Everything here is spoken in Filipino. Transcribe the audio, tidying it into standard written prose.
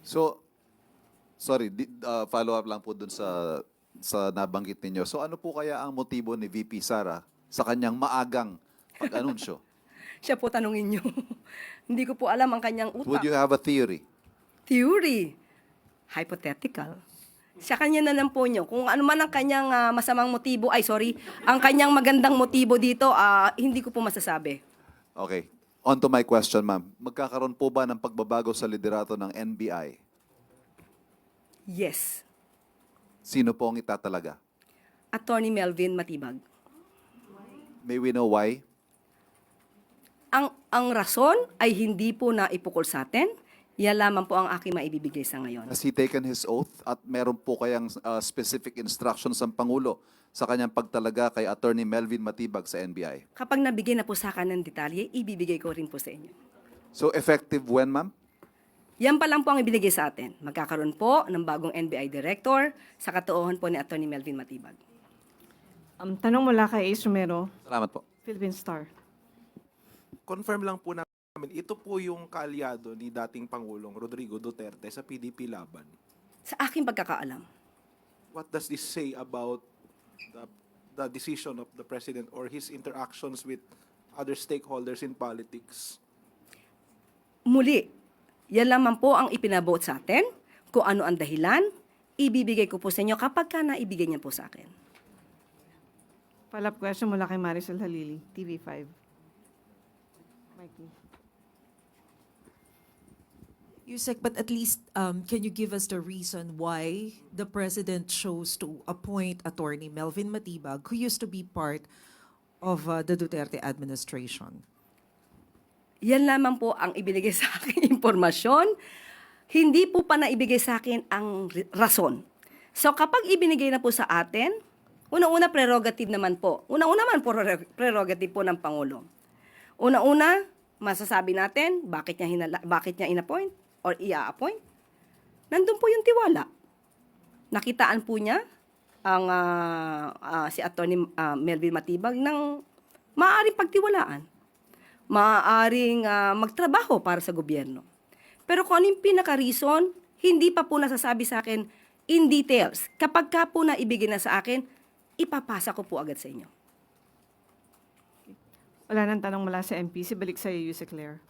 So, sorry, follow up lang po dun sa nabanggit ninyo. So ano po kaya ang motibo ni VP Sara sa kanyang maagang pag-anunsyo? Siya po tanungin niyo. Hindi ko po alam ang kanyang Would utak. you have a theory? Theory. Hypothetical. Sa kanya na lang po niyo. Kung ano man ang kanyang masamang motibo, ang kanyang magandang motibo dito, hindi ko po masasabi. Okay. On to my question, ma'am. Magkakaroon po ba ng pagbabago sa liderato ng NBI? Yes. Sino po ang itatalaga? Attorney Melvin Matibag. May we know why? Ang rason ay hindi po na ipukol sa atin. Yan lamang po ang aking maibibigay sa ngayon. Has he taken his oath at meron po kayang specific instructions ang Pangulo sa kanyang pagtalaga kay Attorney Melvin Matibag sa NBI? Kapag nabigay na po sa akin ng detalye, ibibigay ko rin po sa inyo. So effective when, ma'am? Yan pa lang po ang ibinigay sa atin. Magkakaroon po ng bagong NBI Director sa katuohan po ni Attorney Melvin Matibag. Tanong mula kay Ace Romero, Salamat po. Philippine Star. Confirm lang po namin, ito po yung kaalyado ni dating Pangulong Rodrigo Duterte sa PDP Laban. Sa aking pagkakaalam, What does this say about the decision of the President or his interactions with other stakeholders in politics? muli, yan lamang po ang ipinabuot sa atin. Kung ano ang dahilan, ibibigay ko po sa inyo kapag ka naibigay niya po sa akin. Follow-up question mula kay Maricel Halili, TV5. Mikey. Yusek, but at least can you give us the reason why the president chose to appoint Attorney Melvin Matibag, who used to be part of the Duterte administration? Yan lamang po ang ibinigay sa akin impormasyon. Hindi po pa naibigay sa akin ang rason. So kapag ibinigay na po sa atin, una-una prerogative naman po. Una-una man po prerogative po ng Pangulo. Una-una, masasabi natin bakit niya in-appoint or i-appoint. Nandun po yung tiwala. Nakitaan po niya ang si Attorney Melvin Matibag ng maaaring pagtiwalaan. Maaaring magtrabaho para sa gobyerno. Pero kung ano yung pinaka-reason, hindi pa po nasasabi sa akin in details. Kapag ka po naibigay na sa akin, ipapasa ko po agad sa inyo. Wala nang tanong mula sa MPC. Balik sa iyo, Yusek Claire.